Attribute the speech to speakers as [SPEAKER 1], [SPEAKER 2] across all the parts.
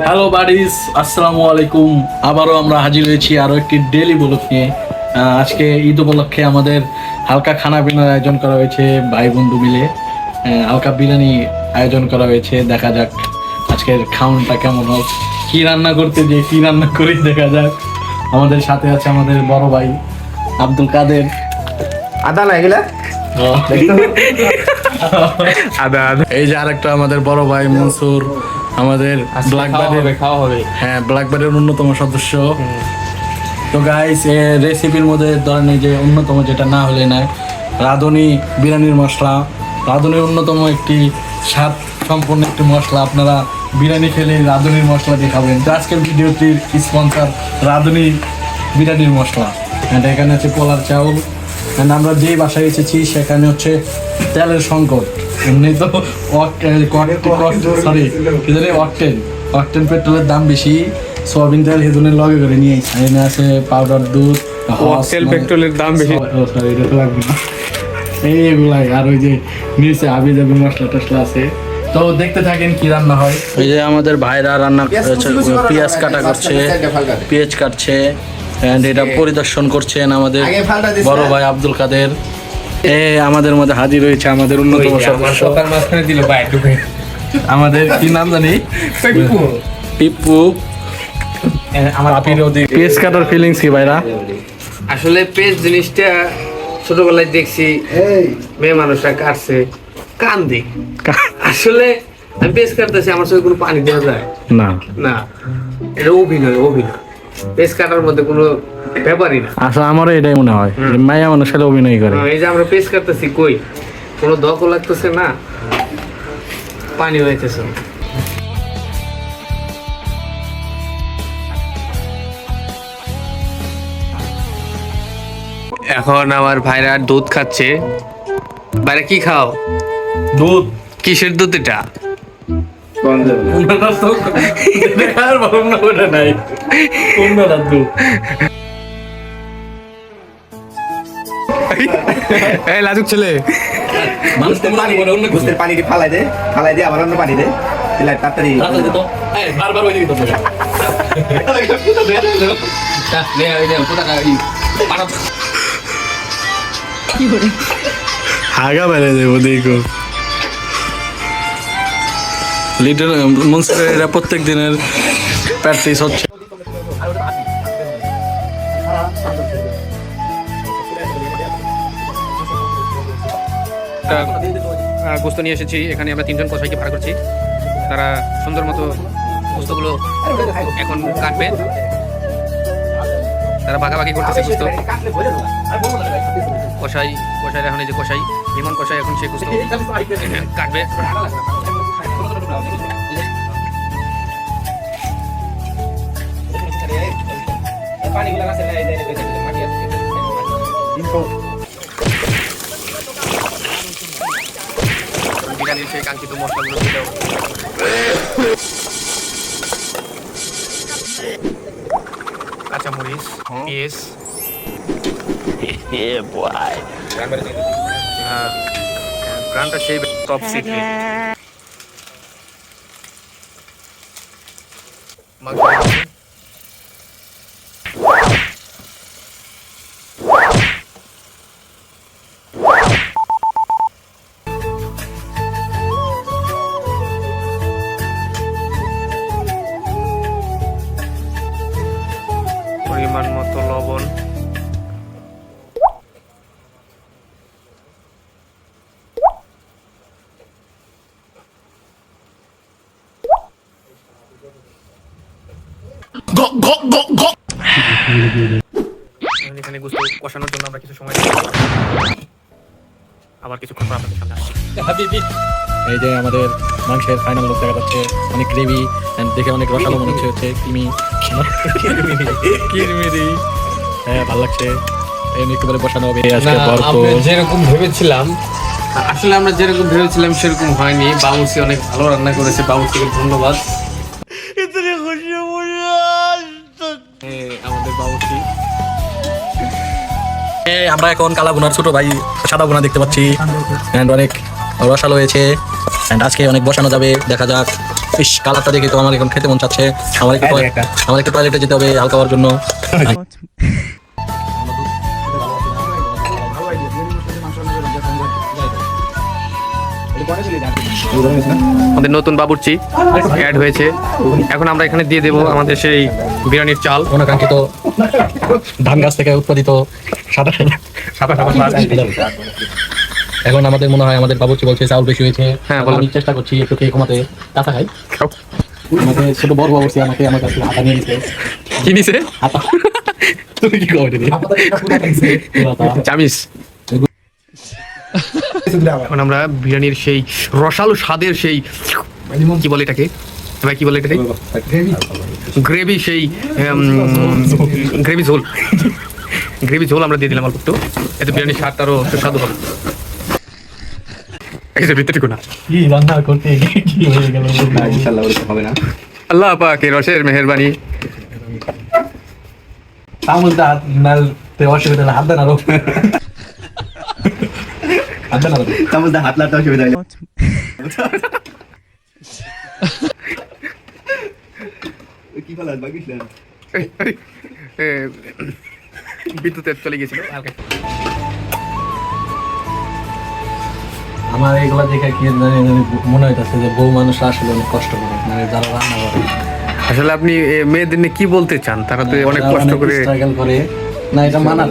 [SPEAKER 1] Hello buddies, আসসালামু আলাইকুম। আবারও আমরা হাজির হয়েছি আরও একটি ডেলি ব্লগ নিয়ে। আজকে ঈদ উপলক্ষে আমাদের হালকা খানা পিনার আয়োজন করা হয়েছে ভাই বন্ধু মিলে। হালকা বিরিয়ানি আয়োজন করা হয়েছে। দেখা যাক আজকের খাওয়ানটা কেমন হোক। কি রান্না করতে যে কি রান্না করি দেখা যাক। আমাদের সাথে আছে আমাদের বড় ভাই আব্দুল কাদের।
[SPEAKER 2] আদা না এগুলা
[SPEAKER 1] আদা আদা। এই যে আরেকটা আমাদের বড় ভাই মনসুর, আমাদের ব্ল্যাকবার্ডের
[SPEAKER 2] খাওয়া হবে।
[SPEAKER 1] হ্যাঁ ব্ল্যাকবার্ডের অন্যতম সদস্য। তো গাইস, রেসিপির মধ্যে ধরেন এই যে অন্যতম যেটা না হলে না, রাঁধুনি বিরিয়ানির মশলা। রাঁধুনির অন্যতম একটি স্বাদ সম্পন্ন একটি মশলা। আপনারা বিরিয়ানি খেলে রাঁধুনির মশলা দিয়ে খাবেন। তো আজকের ভিডিওটির স্পন্সর রাঁধুনি বিরিয়ানির মশলা। এখানে আছে পোলার চাউল। আমরা যেই বাসায় এসেছি সেখানে হচ্ছে তেলের সংকট। এমনি তো অকটেন পেট্রোলের দাম বেশি। সোয়াবিন তেল হেদুনের লগে করে নিয়ে এখানে আছে পাউডার দুধ,
[SPEAKER 2] তেল পেট্রোলের দাম বেশি।
[SPEAKER 1] সরি এটা তো লাগবে না, এইগুলাই। আর ওই যে নিচে হাবি জাবি মশলা টসলা আছে। তো দেখতে থাকেন কি রান্না হয়। এই যে আমাদের ভাইরা রান্না পেঁয়াজ কাটা করছে, পেঁয়াজ কাটছে। এটা পরিদর্শন করছেন আমাদের বড় ভাই আব্দুল কাদের। আমাদের মধ্যে হাজির হয়েছে আমাদের অন্যতম সদস্য, আমাদের কি নাম জানি, টিপু। পেঁয়াজ কাটার ফিলিংস কি ভাইরা?
[SPEAKER 2] আসলে পেস্ট জিনিসটা ছোটবেলায় দেখছি মেয়ে মানুষরা কাটছে কান্দি। আসলে আমি পেস্ট কাটতেছি, আমার সঙ্গে কোনো পানি দেওয়া যায়
[SPEAKER 1] না
[SPEAKER 2] না, এটা অভিনয়। পেস্ট কাটার মধ্যে কোনো ব্যাপারই না।
[SPEAKER 1] আসলে আমারও এটাই মনে হয়, মায়া মানুষ সাথে অভিনয় করে।
[SPEAKER 2] এই যে আমরা পেস্ট কাটতেছি, কই কোনো দক লাগতেছে না, পানি হইতেছে। এখন আমার ভাইরা দুধ খাচ্ছে। ভাইরা কি খাও?
[SPEAKER 1] দুধ।
[SPEAKER 2] কিসের দুধ এটা?
[SPEAKER 3] এই লাজুক ছেলে,
[SPEAKER 4] পানি ফালাই দে আবার অন্য পানি দে, তাড়াতাড়ি
[SPEAKER 1] হাগা বেড়ে দেবো দেখো। লিটল মনস্টার এরা প্রত্যেক দিনের প্র্যাকটিস হচ্ছে।
[SPEAKER 3] গোস্ত নিয়ে এসেছি। এখানে আমরা তিনজন কসাইকে ভাড়া করছি। তারা সুন্দর মতো গোস্তগুলো এখন কাটবে। তারা বাগাবাগি করতেছে গোস্ত। কসাই এখন এই যে কসাই ইমন কসাই এখন সে গোস্ত কাটবে। বিরিয়ানির সেই কাঙ্ক্ষিত মশলাগুলো দিলেও কাঁচামরিচ, পেঁয়াজ, গ্রানটা সেই টপ সিক্রেট। পরিমাণ মতো লবণ, এখানে গোস্ত কষানোর জন্য আমরা কিছু সময় আবার কিছুক্ষণ পর আপনাদের সামনে আসছি।
[SPEAKER 1] এই যে আমাদের মাংসের ফাইনাল লুক দেখা যাচ্ছে, অনেক গ্রেভি দেখে অনেক রসালো মনে হচ্ছে। কিরমিরি, হ্যাঁ ভালো লাগছে। একটুবারে বসানো হবে আজকে ভরপুর।
[SPEAKER 2] যেরকম ভেবেছিলাম, আসলে আমরা যেরকম ভেবেছিলাম সেরকম হয়নি। বাবুর্চি অনেক ভালো রান্না করেছে, বাবুর্চিকে ধন্যবাদ। আমাদের বাবুর্চি।
[SPEAKER 1] আমরা এখন কালা বোনার ছোট ভাই সাদা বোনা দেখতে পাচ্ছি, অনেক রসালো হয়েছে। আজকে অনেক বসানো যাবে, দেখা যাক। ইস কালারটা দেখে তো আমার এখন খেতে মন চাচ্ছে।
[SPEAKER 4] এই একটা।
[SPEAKER 1] আমার একটু টয়লেটে যেতে হবে হালকা হওয়ার জন্য।
[SPEAKER 3] আমাদের নতুন বাবুর্চি অ্যাড হয়েছে। এখন আমরা এখানে দিয়ে দেবো আমাদের সেই বিরিয়ানির চাল।
[SPEAKER 1] অনাকাঙ্ক্ষিত ধান গাছ থেকে উৎপাদিত সাদা সাদা এখন আমাদের মনে হয় আমাদের বাবুর্চি বলছে চাউল বেশি হয়েছে।
[SPEAKER 3] হ্যাঁ, বলো।
[SPEAKER 1] আমি চেষ্টা করছি একটু খেয়ে কমাতে, কাঁচা খাই। আমাকে ছোট বড় বাবুর্চি আমাকে আমার কাছে হাতা নিয়ে দিচ্ছে।
[SPEAKER 3] কি নিছে?
[SPEAKER 1] হাতা তুমি কি কমেন্ট দিই
[SPEAKER 3] চামিস। এখন আমরা বিরিয়ানির সেই রসালো স্বাদের সেই কি বলে এটাকে ভাই, কি বলে এটাকে? গ্রেভি, সেই গ্রেভি ঝোল। গ্রেভি ঝোল আমরা দিয়ে দিলাম অল্প একটু, এতে বিরিয়ানির স্বাদটা আরো সুস্বাদু হবে। ভিতরে কোনা
[SPEAKER 1] কি রান্না করতে কি হয়ে গেল
[SPEAKER 4] ইনশাআল্লাহ ওরকম হবে না।
[SPEAKER 3] আল্লাহ পাকের রসের মেহেরবানি।
[SPEAKER 1] চামচটা হাত নালতে অসুবিধা না, হাত দেন আরো হাত দেন আরো।
[SPEAKER 4] চামচটা হাত লাগাতে অসুবিধা হইলো। কি বলাস বাকিস না।
[SPEAKER 3] বিদ্যুতের চলে গেছিল হালকা।
[SPEAKER 1] আমার এগুলা দেখে কি জানি মনে হইতেছে যে বউ মানুষ আসলে অনেক কষ্ট করে, মানে যারা রান্না করে
[SPEAKER 3] আসলে আপনি মেয়েদের নিয়ে কি বলতে চান? তারা তো অনেক
[SPEAKER 1] তারা
[SPEAKER 3] কষ্ট করে।
[SPEAKER 1] স্ট্রাগল করে না, এটা মানার।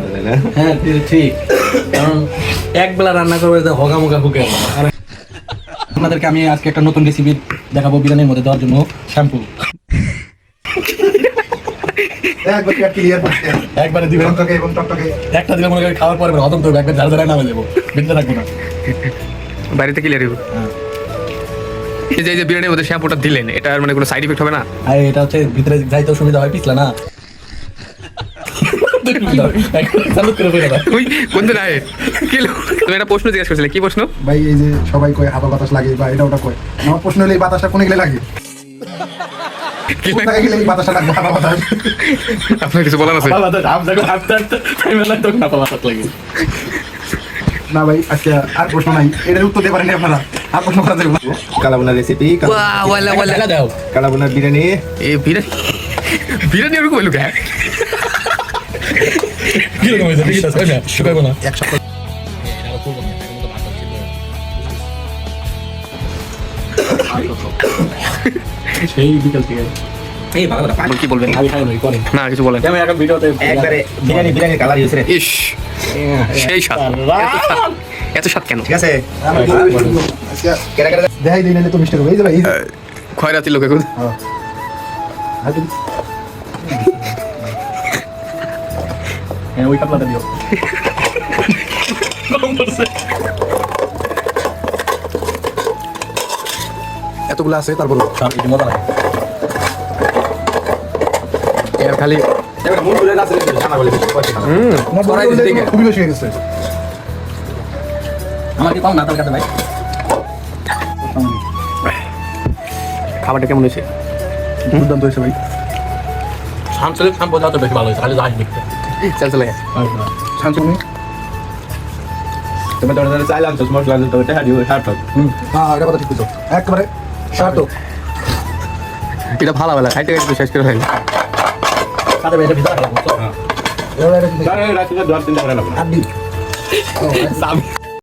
[SPEAKER 1] হ্যাঁ ঠিক, কারণ এক বেলা রান্না করবে তো হগামুগা হুকে। আর আপনাদেরকে আমি আজকে একটা নতুন রেসিপি দেখাবো বিরিয়ানির মধ্যে দেওয়ার জন্য। শ্যাম্পু
[SPEAKER 4] একবার পেট ক্লিয়ার করতে।
[SPEAKER 1] একবারে দিবেন,
[SPEAKER 4] টকটকে এবং টকটকে।
[SPEAKER 1] একটা দিলে মনে করি খাওয়ার পরে হজম করবে, একবার ঝাড় ঝাড়ায় নামে দেবো, বিনতে থাকবো না।
[SPEAKER 3] বাড়িতে ক্লিয়ার হইব।
[SPEAKER 1] হ্যাঁ।
[SPEAKER 3] এই যে বিরিয়ানির মধ্যে শ্যাম্পুটা দিলেন, এটার মানে কোনো সাইড ইফেক্ট হবে না?
[SPEAKER 1] আর এটা হচ্ছে ভিতরে যাইতেও সুবিধা হয়, পিছলা না। চালু করে বলে দাও।
[SPEAKER 3] ওই কোন দিন আয় কি তুমি একটা প্রশ্ন জিজ্ঞাসা করছিলে, কি প্রশ্ন?
[SPEAKER 5] ভাই এই যে সবাই কয় হাওয়া বাতাস লাগে বা এটা ওটা কয়, আমার প্রশ্ন হলে এই বাতাসটা কোনে গেলে লাগে?
[SPEAKER 3] কি
[SPEAKER 5] কোন জায়গায় গেলে এই বাতাসটা লাগবে হাওয়া বাতাস?
[SPEAKER 3] আপনার কিছু বলার আছে?
[SPEAKER 5] না ভাই আজকে আর প্রশ্ন নাই, এটার উত্তর দিতে পারেনি আপনারা, আর প্রশ্ন করা যাবে না।
[SPEAKER 4] কালাবোনার রেসিপি,
[SPEAKER 3] ওয়া ওয়ালা ওয়ালা
[SPEAKER 1] দাও।
[SPEAKER 4] কালাবোনার বিরিয়ানি।
[SPEAKER 3] এই বিরিয়ানি বিরিয়ানি ওরকম হইলো কেন?
[SPEAKER 1] কি রকম হয়েছে? ঠিক আছে, না শুকাইবো না। সেই বিকেল থেকে
[SPEAKER 3] আপনি কি বলবেন?
[SPEAKER 1] আমি খাই নই করেন
[SPEAKER 3] না কিছু বলেন।
[SPEAKER 1] আমি এখন ভিডিওতে
[SPEAKER 4] একবারে বিরিয়ানির কালার ইউজ রে।
[SPEAKER 3] ইস সেই স্বাদ। এত স্বাদ কেন?
[SPEAKER 4] ঠিক আছে।
[SPEAKER 5] আজকে
[SPEAKER 4] কেরা কেরা
[SPEAKER 5] দেখাই দিই নাহলে তো মিস্টেক হবে। এই যে ভাই এই যে
[SPEAKER 3] খয়রাতি লোক এখন।
[SPEAKER 1] হ্যাঁ ওই কাপলাটা দিও।
[SPEAKER 5] এতগুলো আছে তারপর
[SPEAKER 1] সব কিছু মজা লাগে।
[SPEAKER 3] এর খালি
[SPEAKER 4] এবার মূল করে আছে জানা বলে পয়সা খানা।
[SPEAKER 3] কড়াই দিতে গেলে।
[SPEAKER 5] খুবই বেশি হয়ে গেছে।
[SPEAKER 1] আমার কি পাও না তোর কাছে ভাই?
[SPEAKER 3] খাবারটা কেমন হয়েছে?
[SPEAKER 5] দুর্দান্ত হয়েছে ভাই।
[SPEAKER 1] সামসেলের শ্যাম্পু যত বেশি ভালো হয়েছে, খালি যাই দেখতে।
[SPEAKER 3] চল চলে
[SPEAKER 5] শান্তনু
[SPEAKER 4] তুমি তো ওটা চাইলাম তো মশলা তো এটা দিও সার্থক।
[SPEAKER 5] হ্যাঁ এটা কথা ঠিক বলছো, একেবারে সার্থক।
[SPEAKER 3] এটা ভালো ভালো খাইতে খাইতে শেষ করে ফেলি।
[SPEAKER 1] সাথে এটা ভিতরে রাখলাম।
[SPEAKER 5] এবার এটা কি
[SPEAKER 4] আরে রাতে 10 দিন ধরে লাগবে।
[SPEAKER 5] আড্ডি
[SPEAKER 3] সামি